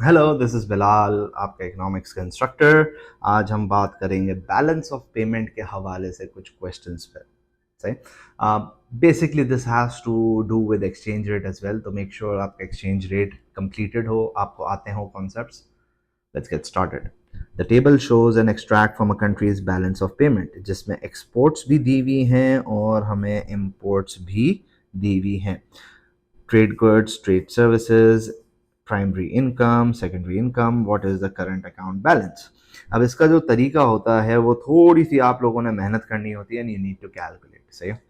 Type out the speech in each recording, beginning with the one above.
Hello, this is Bilal, आपका economics का instructor. आज हम बात करेंगे बैलेंस ऑफ पेमेंट के हवाले से कुछ क्वेश्चंस पे। सही। Basically this has to do with exchange rate as well, तो मेक श्योर आपका एक्सचेंज रेट कंप्लीटेड हो, आपको आते हो concepts. Let's get started. The table shows an extract from a country's balance of payment, जिसमें exports भी दी हुई हैं और हमें इम्पोर्ट्स भी दी हुई हैं। Trade goods, trade services, primary income, secondary income, what is the current account balance। अब इसका जो तरीका होता है वो थोड़ी सी आप लोगों ने मेहनत करनी होती है, and you need to calculate. सही है।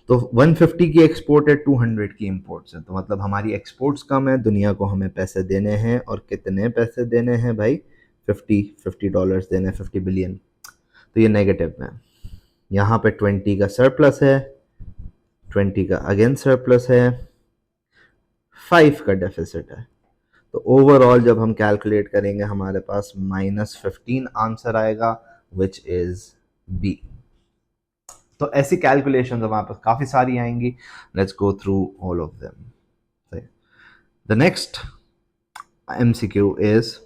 तो 150 की एक्सपोर्ट है, 200 की इंपोर्ट्स है, तो मतलब हमारी एक्सपोर्ट्स कम है, दुनिया को हमें पैसे देने हैं, और कितने पैसे देने हैं भाई? 50 डॉलर्स देने, 50 बिलियन। तो ये नेगेटिव में। यहाँ पे 20 का सरप्लस है, 20 का अगेन सरप्लस है, 5 का डेफिसिट है। तो ओवरऑल जब हम कैलकुलेट करेंगे हमारे पास -15 आंसर आएगा, विच इज बी। तो ऐसी कैलकुलेशन हमारे पास काफी सारी आएंगी। Let's go through all of them. The next MCQ is,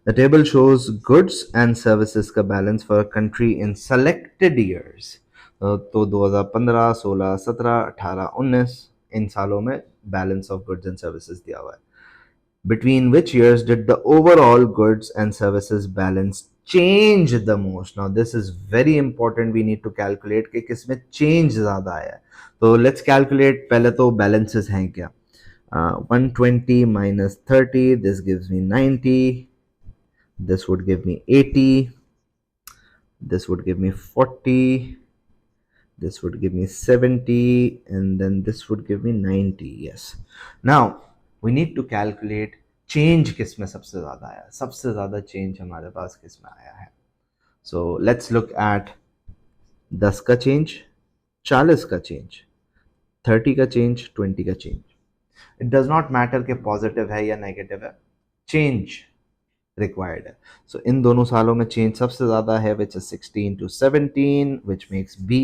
the table shows goods and services का balance for a country in selected years. तो 2015, 16, 17, 18, 19 इन सालों में balance of goods and services दिया हुआ है। Between which years did the overall goods and services balance change the most? Now this is very important, we need to calculate कि किसमें change ज़्यादा आया है। तो let's calculate, पहले तो balances हैं क्या। 120 minus 30, this gives me 90, this would give me 80, this would give me 40, this would give me 70, and then this would give me 90. Yes, now we need to calculate change किस में सबसे ज़्यादा आया, सबसे ज़्यादा change हमारे पास किस में आया है। So let's look at 10 का change, 40 का change, 30 का change, 20 का change। It does not matter कि positive है या negative है, change required है। So इन दोनों सालों में change सबसे ज़्यादा है, which is 16 to 17, which makes B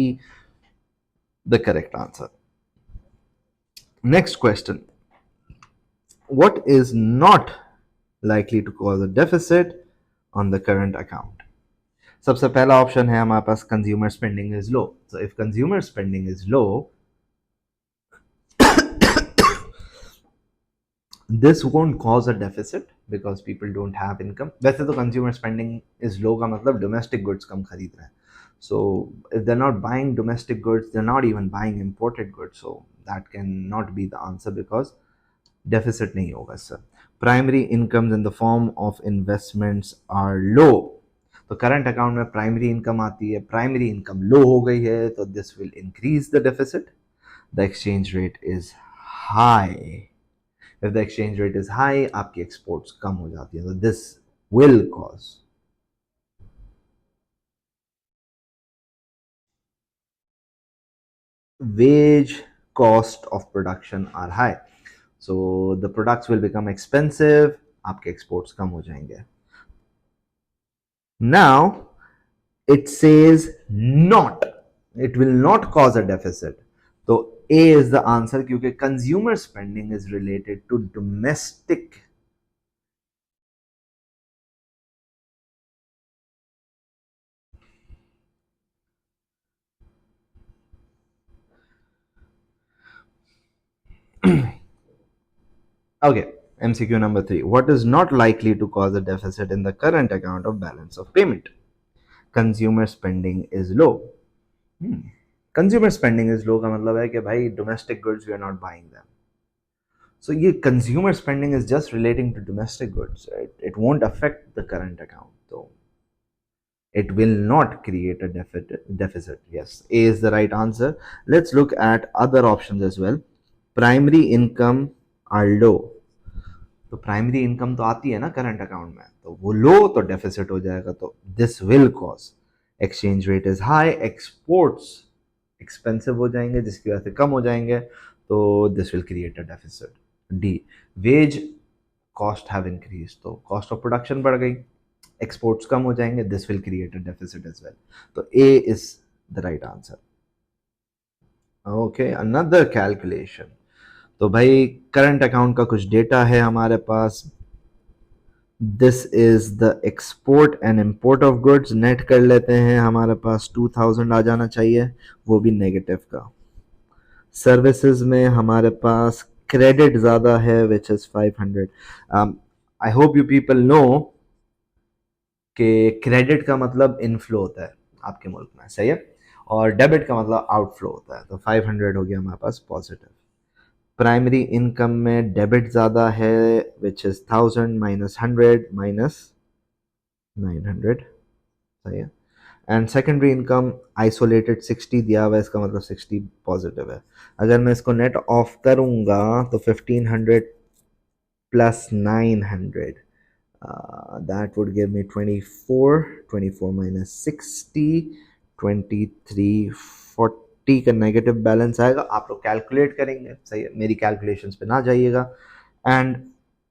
the correct answer. Next question. What is not likely to cause a deficit on the current account? सबसे पहला ऑप्शन है हमारे पास, consumer spending is low. So if consumer spending is low, this won't cause a deficit because people don't have income। वैसे तो consumer spending is low का मतलब domestic goods कम खरीद रहे हैं। So if they're not buying domestic goods, they're not even buying imported goods, so that cannot be the answer because deficit नहीं होगा sir. Primary incomes in the form of investments are low. तो current account में primary income आती है, primary income low हो गई है, तो this will increase the deficit. The exchange rate is high. If the exchange rate is high, आपकी exports कम हो जाती है, तो this will cause. Wage cost of production are high, so the products will become expensive, आपके exports कम हो जाएंगे। Now it says not, it will not cause a deficit, तो A is the answer क्योंकि consumer spending is related to domestic। Okay, MCQ number 3, what is not likely to cause a deficit in the current account of balance of payment? Consumer spending is low। Consumer spending is low का मतलब है कि भाई domestic goods we are not buying them. So ये consumer spending is just relating to domestic goods, it won't affect the current account, तो it will not create a deficit। Yes, A is the right answer। Let's look at other options as well। Primary income are low, तो primary income तो आती है ना current account में, तो वो लो तो डेफिसिट हो जाएगा, तो this will cause. Exchange rate is high, exports expensive हो जाएंगे जिसकी वजह से कम हो जाएंगे, तो this will create a deficit. D, wage cost have increase, तो कॉस्ट ऑफ प्रोडक्शन बढ़ गई, एक्सपोर्ट्स कम हो जाएंगे, this will create a deficit as well, तो A is the right answer. Okay, another calculation. तो भाई करंट अकाउंट का कुछ डेटा है हमारे पास। This is the export and import of goods. Net कर लेते हैं, हमारे पास 2000 आ जाना चाहिए, वो भी नेगेटिव का। सर्विसेज में हमारे पास क्रेडिट ज़्यादा है which is 500। I hope you people know कि क्रेडिट का मतलब इनफ्लो होता है आपके मुल्क में, सही है, और डेबिट का मतलब आउटफ्लो होता है। तो 500 हो गया हमारे पास पॉजिटिव। प्राइमरी इनकम में डेबिट ज़्यादा है विच इज़ 1000 माइनस 100 माइनस 900, सही है। एंड सेकेंडरी इनकम आइसोलेटेड 60 दिया हुआ है, इसका मतलब 60 पॉजिटिव है। अगर मैं इसको नेट ऑफ करूंगा तो 1500 plus 900, that would give me 24 minus 60, 2340 का नेगेटिव बैलेंस आएगा। आप लोग कैलकुलेट करेंगे, सही है, मेरी कैलकुलेशंस पे ना जाइएगा। And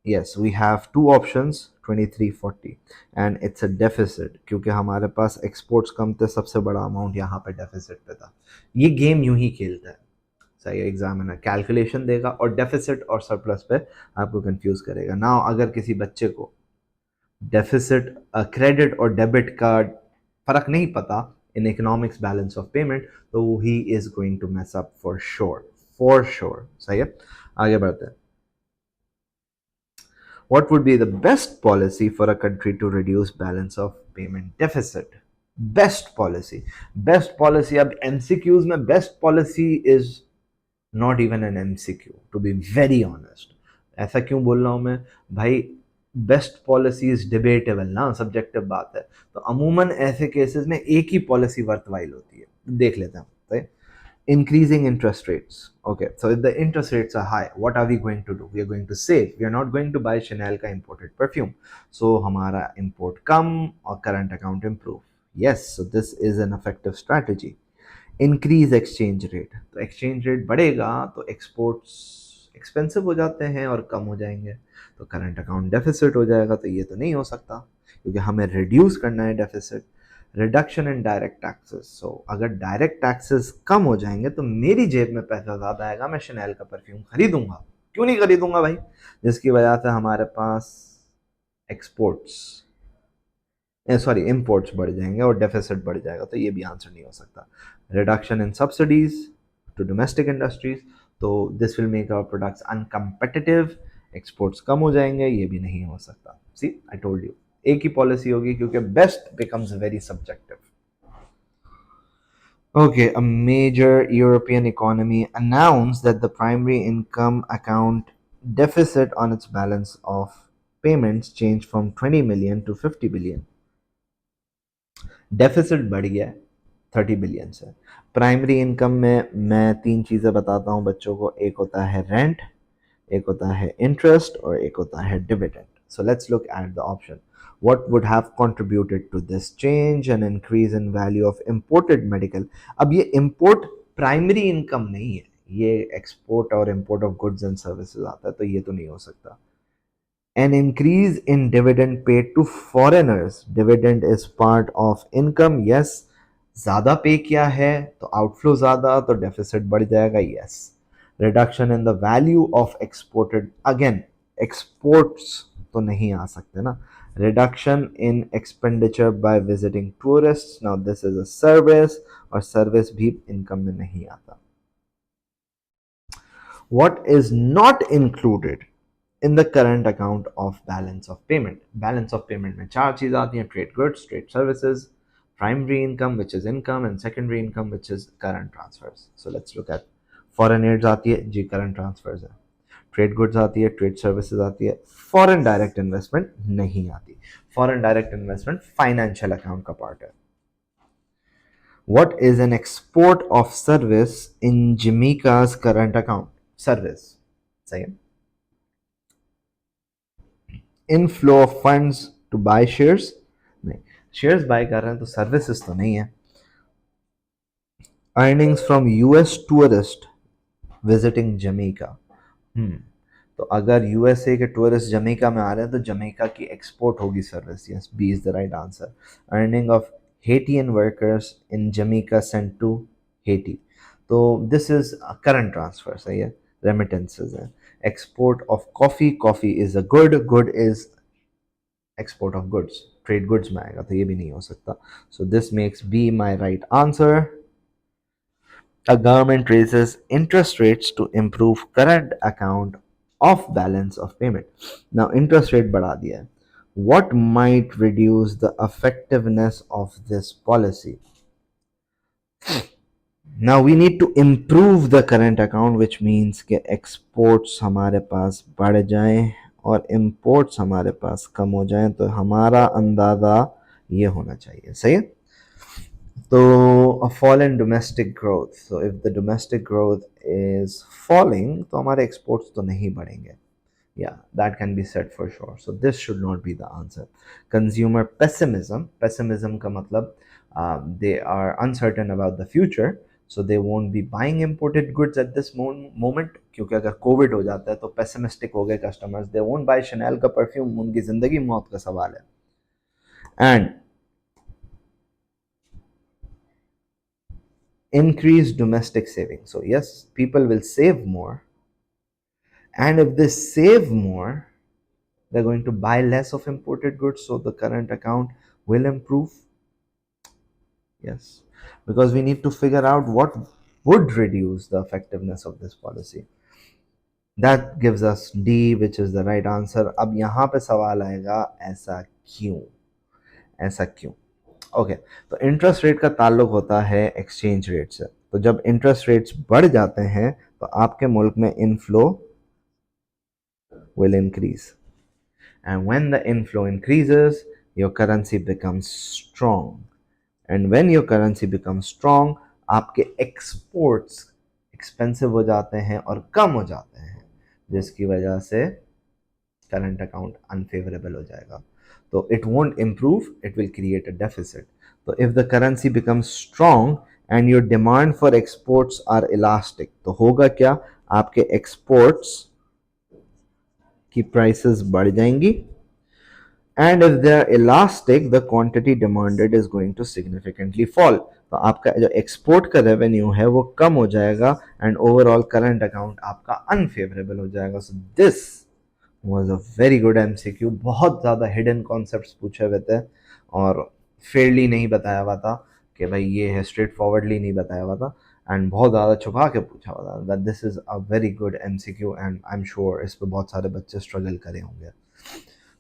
yes we have two options, 2340, and it's a deficit क्योंकि हमारे पास एक्सपोर्ट्स कम थे, सबसे बड़ा अमाउंट यहाँ पे डेफिसिट पे था। ये गेम यूं ही खेलता है, सही है। एग्जामिनर कैलकुलेशन देगा और डेफिसिट और सरप्लस पे आपको कंफ्यूज करेगा ना। अगर किसी बच्चे को डेफिसिट, क्रेडिट और डेबिट का फर्क नहीं पता in economics balance of payment, तो he is going to mess up for sure, for sure, सही है। आगे बढ़ते हैं। What would be the best policy for a country to reduce balance of payment deficit? Best policy. Best policy. अब MCQs में best policy is not even an MCQ, to be very honest. ऐसा क्यों बोल रहा हूँ मैं भाई? Best policy is debatable ना, सब्जेक्टिव बात है। तो अमूमन ऐसे केसेस में एक ही पॉलिसी वर्थवाइल होती है, देख लेते हैं, सही। Increasing interest rates. Okay, so if the interest rates are high, what are we going to do? We are going to save. We are not going to buy Chanel का imported perfume. So हमारा import कम और current account improve. Yes, so this is an effective strategy. Increase exchange rate. तो exchange rate बढ़ेगा तो exports expensive हो जाते हैं और कम हो जाएंगे, तो current account deficit हो जाएगा। तो ये तो नहीं हो सकता क्योंकि हमें reduce करना है deficit। Reduction in direct taxes. So अगर डायरेक्ट टैक्सेस कम हो जाएंगे तो मेरी जेब में पैसा ज़्यादा आएगा, मैं शनेल का परफ्यूम खरीदूंगा। क्यों नहीं खरीदूंगा भाई? जिसकी वजह से हमारे पास एक्सपोर्ट्स, सॉरी इंपोर्ट्स बढ़ जाएंगे और डेफिसिट बढ़ जाएगा। तो ये भी आंसर नहीं हो सकता। Reduction in subsidies to domestic industries, तो this will make our products uncompetitive. Exports कम हो जाएंगे, ये भी नहीं हो सकता। सी आई टोल्ड यू, एक ही पॉलिसी होगी क्योंकि best becomes very subjective. Okay, a major European economy announced that the primary income account deficit on its balance of payments changed from 20 million to 50 billion. Deficit बढ़ गया है 30 billion से। Primary income में मैं तीन चीज़ें बताता हूँ बच्चों को, एक होता है रेंट, एक होता है इंटरेस्ट और एक होता है dividend. So let's look at the option. What would have contributed to this change? An increase in value of imported medical। अब ये import प्राइमरी इनकम नहीं है, ये एक्सपोर्ट और import of goods and services आता है, तो ये तो नहीं हो सकता। An increase in dividend paid to foreigners। Dividend is part of income, yes। ज़्यादा पे किया है तो आउटफ्लो ज़्यादा, तो डेफिसिट बढ़ जाएगा, yes। Reduction in the value of exported, again exports तो नहीं आ सकते ना। Reduction in expenditure by visiting tourist, now this is a service और सर्विस भी इनकम में नहीं आता। What is not included in the current account of balance of payment? Balance of payment में चार चीज आती हैं: trade goods, trade services, primary income which is income, and secondary income which is current transfers. So let's look at foreign aids आती है जी, current transfers है। Trade goods आती है, ट्रेड सर्विसेज आती है, फॉरेन डायरेक्ट इन्वेस्टमेंट नहीं आती। Foreign direct investment financial account का पार्ट है। What is an export of service in Jamaica's current account? Service, सही है। Inflow of funds to buy shares, नहीं, शेयर्स बाय कर रहे हैं तो सर्विसेज तो नहीं है। Earnings from US tourist visiting Jamaica, तो अगर यूएसए के टूरिस्ट जमैका में आ रहे हैं तो जमैका की एक्सपोर्ट होगी service, yes, B is the right answer. Earning of Haitian workers in Jamaica sent to Haiti, तो दिस इज करंट ट्रांसफर, सही है, रेमिटेंसेज है। Export of coffee, coffee is a good, good is export of goods, trade goods में आएगा, तो ये भी नहीं हो सकता। So this makes B my right answer. A government raises interest rates to improve current account of balance of payment. Now interest rate बढ़ा दिया है. What might reduce the effectiveness of this policy? Now we need to improve the current account, which means कि exports हमारे पास बढ़ जाएं और imports हमारे पास कम हो जाएं, तो हमारा अंदाज़ा ये होना चाहिए, सही है? तो a fall in domestic growth. So if the domestic growth is falling, तो हमारे exports तो नहीं बढ़ेंगे. Yeah, that can be said for sure. So this should not be the answer. Consumer pessimism. Pessimism का मतलब they are uncertain about the future. So they won't be buying imported goods at this moment. क्योंकि अगर Covid हो जाता है तो pessimistic हो गए customers. They won't buy Chanel का perfume. उनकी जिंदगी मौत का सवाल है. And increase domestic savings. So yes, people will save more, and if they save more, they're going to buy less of imported goods, so the current account will improve. Yes, because we need to figure out what would reduce the effectiveness of this policy. That gives us D, which is the right answer. अब यहाँ पे सवाल आएगा, ऐसा क्यों, ऐसा क्यों? Okay, तो इंटरेस्ट रेट का ताल्लुक होता है एक्सचेंज रेट से। तो जब इंटरेस्ट रेट्स बढ़ जाते हैं तो आपके मुल्क में inflow will increase, and when the inflow increases your currency becomes strong, and when your currency becomes strong आपके exports expensive हो जाते हैं और कम हो जाते हैं, जिसकी वजह से करंट अकाउंट अनफेवरेबल हो जाएगा। तो it won't improve, it will create a deficit. तो if the currency becomes strong and your demand for exports are elastic, तो होगा क्या, आपके एक्सपोर्ट्स की प्राइसेस बढ़ जाएंगी, and if they are elastic the quantity demanded is going to significantly fall. तो आपका जो एक्सपोर्ट का रेवेन्यू है वो कम हो जाएगा एंड ओवरऑल करंट अकाउंट आपका अनफेवरेबल हो जाएगा। So this was a very good MCQ। बहुत ज़्यादा हिडन कॉन्सेप्ट्स पूछे हुए थे और फेयरली नहीं बताया हुआ था कि भाई ये है, स्ट्रेट फॉरवर्डली नहीं बताया हुआ था, एंड बहुत ज़्यादा छुपा के पूछा हुआ था। That this is a very good MCQ and I am sure इस पर बहुत सारे बच्चे स्ट्रगल करे होंगे।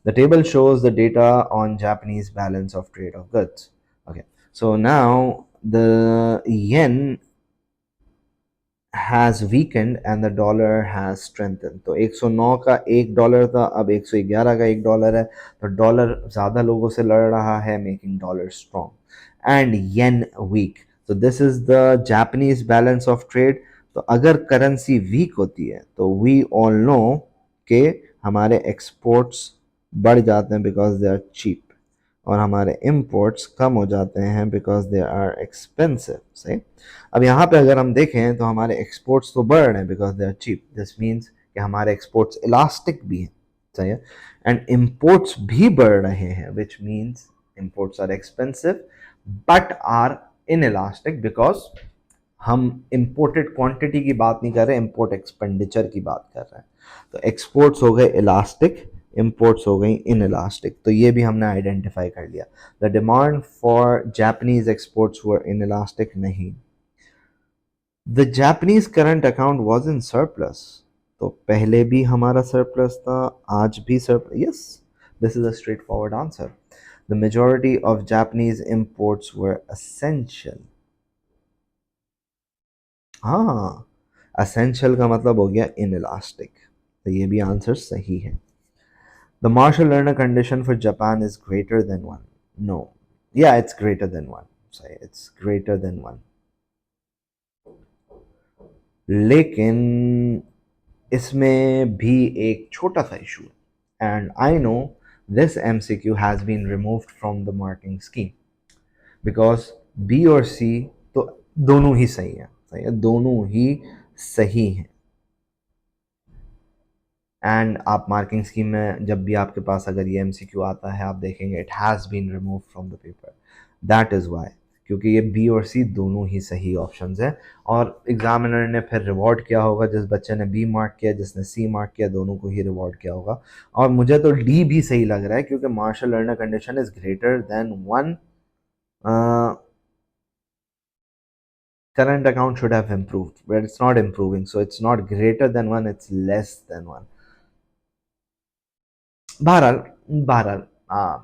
The table shows the data on Japanese balance of trade off goods. Okay, so now the yen has weakened and the dollar has strengthened। तो 109 का $1 था, अब 111 का $1 है, तो डॉलर ज़्यादा लोगों से लड़ रहा है, making dollar strong and yen weak. तो this is the Japanese balance of trade. तो अगर करेंसी वीक होती है तो वी ऑल नो के हमारे एक्सपोर्ट्स बढ़ जाते हैं बिकॉज दे आर चीप, और हमारे इम्पोर्ट्स कम हो जाते हैं बिकॉज दे आर एक्सपेंसिव, सही। अब यहाँ पे अगर हम देखें तो हमारे एक्सपोर्ट्स तो बढ़ रहे हैं because they are cheap, this means कि हमारे एक्सपोर्ट्स इलास्टिक भी हैं, सही है, एंड इम्पोर्ट्स भी बढ़ रहे हैं, which means imports are expensive but are inelastic, because हम इम्पोर्टेड क्वांटिटी की बात नहीं कर रहे, इम्पोर्ट एक्सपेंडिचर की बात कर रहे हैं। तो एक्सपोर्ट्स हो गए इलास्टिक, इम्पोर्ट्स हो गई इन इलास्टिक, तो ये भी हमने आइडेंटिफाई कर लिया। The demand for Japanese exports were inelastic नहीं। The Japanese current account was in surplus, तो पहले भी हमारा सरप्लस था, आज भी surplus. Yes, this is a straightforward answer. The majority of Japanese imports were essential. हाँ, essential का मतलब हो गया इन इलास्टिक, तो ये भी आंसर सही है। The Marshall Lerner condition for Japan is greater than 1. No. Yeah, it's greater than 1. Sorry, it's greater than 1. लेकिन इसमें भी एक छोटा सा इशू है, and I know this MCQ has been removed from the marking scheme because B और C तो दोनों ही सही है, सही है, दोनों ही सही हैं, एंड आप मार्किंग स्कीम में जब भी आपके पास अगर ये MCQ आता है आप देखेंगे it has been remove from the paper, that is why क्योंकि ये बी और सी दोनों ही सही ऑप्शंस हैं। और एग्जामिनर ने फिर रिवॉर्ड किया होगा, जिस बच्चे ने बी मार्क किया, जिसने सी मार्क किया, दोनों को ही रिवॉर्ड किया होगा। और मुझे तो डी भी सही लग रहा है, क्योंकि Marshall Lerner condition is greater than one, current account should have improved, but it's not improving, so it's not greater than one, it's less than one. बहरहाल, बहरहाल,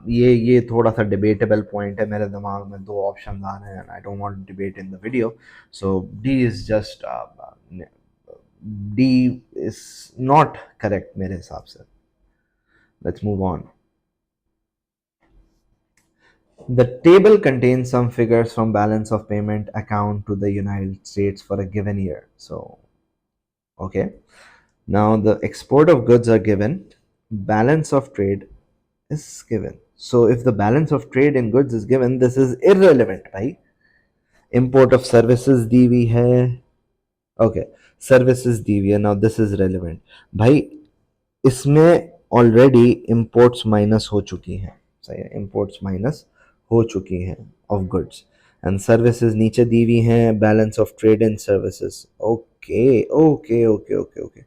ये थोड़ा सा डिबेटेबल पॉइंट है, मेरे दिमाग में दो ऑप्शन आ रहे हैं, I don't want to debate in the video, so D is just, D is not correct मेरे हिसाब से। Let's move on. The table contains some figures from balance of payment account to the United States for a given year. So, okay. Now the export of goods are given, balance of trade is given. So if the balance of trade in goods is given, this is irrelevant, भाई. Import of services दी हुई है, okay, services दी हुई है, now this is relevant. भाई इसमें already imports minus हो चुकी हैं, सही है, imports माइनस हो चुकी हैं of goods, and services नीचे दी हुई हैं, balance of trade and services. Okay, okay, okay, okay, okay.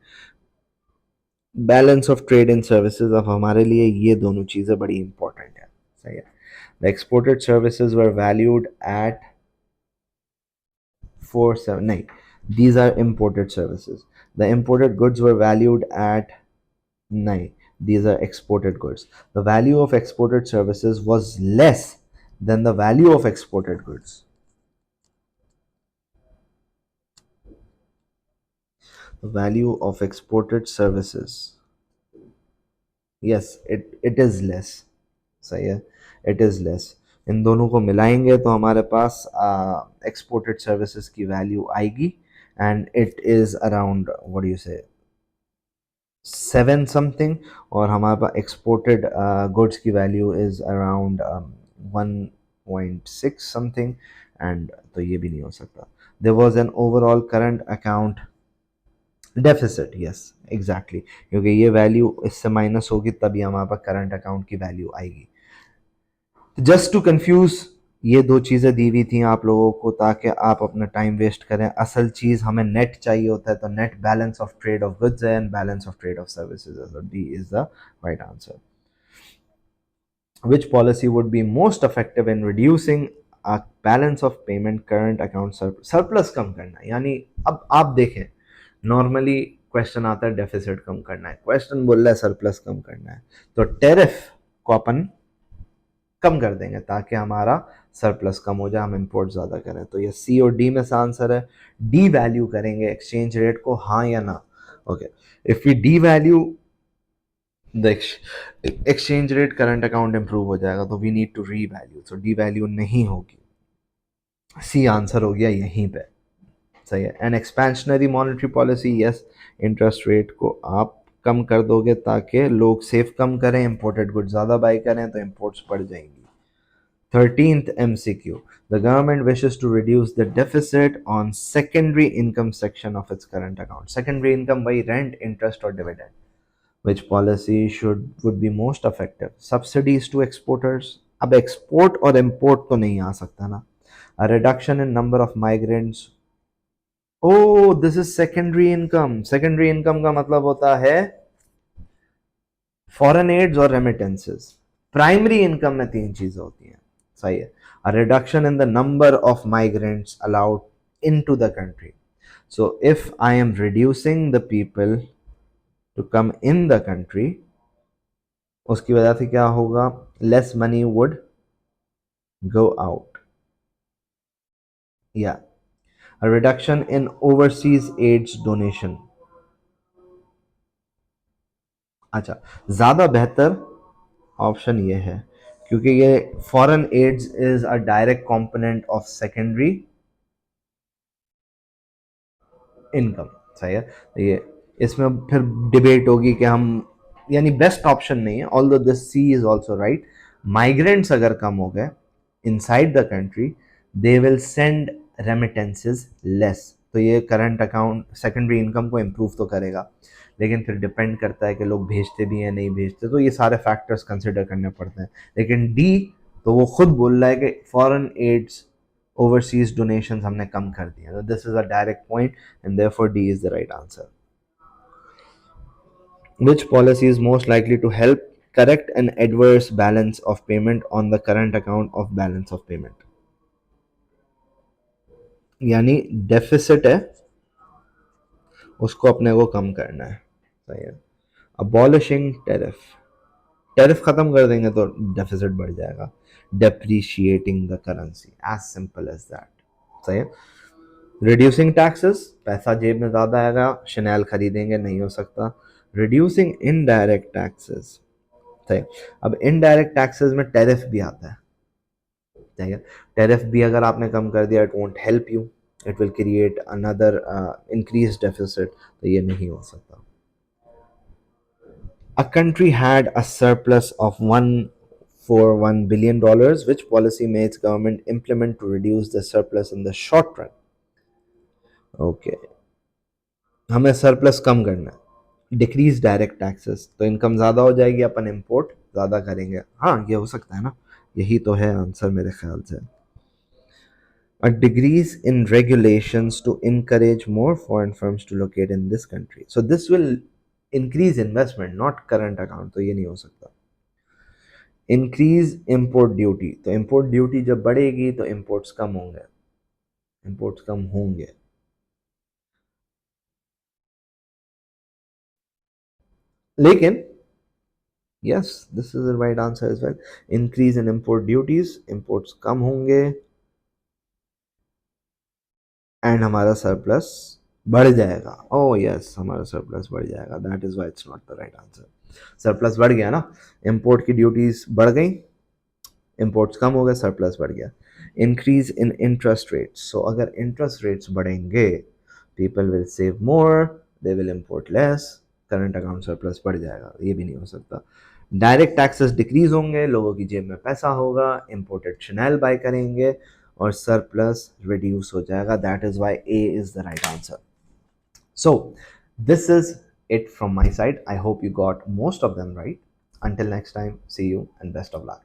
Balance of trade and services, अब हमारे लिए ये दोनों चीज़ें बड़ी इंपॉर्टेंट है, सही है। The exported services were valued at 47, नहीं, these are imported services. The imported goods were valued at, नहीं, these are exported goods. The value of exported services was less than the value of exported goods. The value of exported services, yes, it is less, सही है, it is less. इन दोनों को मिलाएंगे तो हमारे पास exported services की value आएगी, and it is around what you say 7 something, और हमारे पास एक्सपोर्टेड गुड्स की value is around 1.6 something, and तो ये भी नहीं हो सकता। There was an overall current account deficit, yes exactly, क्योंकि ये वैल्यू इससे माइनस होगी तभी हमारे पास करंट अकाउंट की वैल्यू आएगी। जस्ट टू कंफ्यूज, ये दो चीज़ें दी हुई थी आप लोगों को ताकि आप अपना टाइम वेस्ट करें। असल चीज़ हमें नेट चाहिए होता है, तो net balance of trade off goods and balance of trade off services, so D is the right answer. Which policy would be most effective in reducing a balance of payment current account surplus कम करना, यानी अब आप देखें, normally question आता है deficit कम करना है, question बोल रहा है सरप्लस कम करना है, तो टेरिफ को अपन कम कर देंगे ताकि हमारा सरप्लस कम हो जाए, हम इंपोर्ट ज़्यादा करें। तो ये सी और डी में से आंसर है। डी वैल्यू करेंगे एक्सचेंज रेट को, हाँ या ना। Okay, if we devalue the exchange rate, current account improve हो जाएगा, तो we need to revalue, so devalue नहीं होगी, सी आंसर हो गया यहीं पे, सही है। An expansionary monetary policy, yes, interest rate को आप कम कर दोगे ताकि लोग सेव कम करें, इंपोर्टेड गुड ज़्यादा बाई करें तो इंपोर्ट्स बढ़ जाएंगी। 13th MCQ. The government wishes to reduce the deficit on secondary income section of its current account. Secondary income by rent, interest or dividend. Which policy would be most effective? Subsidies to exporters. अब export और import तो नहीं आ सकता ना. A reduction in number of migrants. Oh, this is secondary income. Secondary income का मतलब होता है foreign aids और remittances. Primary income में तीन चीजें होती हैं, सही है। A reduction in the number of migrants allowed into the country. So if I am reducing the people to come in the country, उसकी वजह से क्या होगा? Less money would go out. Yeah. A reduction in overseas aids donation. अच्छा, ज़्यादा बेहतर option ये है क्योंकि ये foreign aids is a direct component of secondary income, सही है। ये इसमें फिर डिबेट होगी कि हम, यानी बेस्ट ऑप्शन नहीं है, although this C is also right. Migrants अगर कम हो गए inside the country, they will send remittances less, तो ये करंट अकाउंट सेकेंडरी इनकम को इम्प्रूव तो करेगा, लेकिन फिर डिपेंड करता है कि लोग भेजते भी हैं नहीं भेजते, तो ये सारे फैक्टर्स कंसिडर करने पड़ते हैं। लेकिन डी तो वो खुद बोल रहा है कि फॉरेन एड्स ओवरसीज डोनेशंस हमने कम कर दिए. This is a direct point and therefore D is the right answer. Which policy is most likely to help correct an adverse balance of payment on the current account of balance of payment? यानी deficit है, उसको अपने को कम करना है. सही है. Abolishing tariff, tariff खत्म कर देंगे तो डेफिसिट बढ़ जाएगा. Depreciating the currency, as simple as that. सही है. रिड्यूसिंग टैक्सेस, पैसा जेब में ज़्यादा आएगा, शनैल खरीदेंगे, नहीं हो सकता. Reducing indirect taxes. सही. अब इनडायरेक्ट टैक्सेस में टैरिफ भी आता है. ठीक है. टैरिफ भी अगर आपने कम कर दिया, it won't help you, it will create another increase deficit, तो ये नहीं हो सकता. A country had a surplus of $141 billion. Which policy may its government implement to reduce the surplus in the short run? Okay, हमें surplus कम करना है. Decrease direct taxes, तो income ज़्यादा हो जाएगी, अपन इम्पोर्ट ज़्यादा करेंगे. हाँ, ये हो सकता है ना, यही तो है आंसर मेरे ख्याल से. A decrease in regulations to encourage more foreign firms to locate in this country. So this will increase investment, not current account. तो ये नहीं हो सकता. इंक्रीज इम्पोर्ट ड्यूटी, तो इम्पोर्ट ड्यूटी जब बढ़ेगी तो इम्पोर्ट्स कम होंगे, इम्पोर्ट्स कम होंगे. लेकिन yes, this is the right answer as well. Increase in import duties, imports कम होंगे एंड हमारा सरप्लस बढ़ जाएगा. ओ यस, हमारा सरप्लस बढ़ जाएगा. That is why it's not the right answer. Surplus बढ़ गया ना, इम्पोर्ट की ड्यूटीज बढ़ गई, इम्पोर्ट्स कम हो गए, सरप्लस बढ़ गया. इंक्रीज इन इंटरेस्ट रेट्स, सो अगर इंटरेस्ट रेट्स बढ़ेंगे, people will save more, they will import less, current account surplus बढ़ जाएगा. ये भी नहीं हो सकता. डायरेक्ट टैक्सेस डिक्रीज होंगे, लोगों की जेब में पैसा होगा, इम्पोर्टेड शनैल बाय करेंगे और सरप्लस रिड्यूस हो जाएगा. That is why A is the right answer. So this is it from my side. I hope you got most of them right. Until next time, see you and best of luck.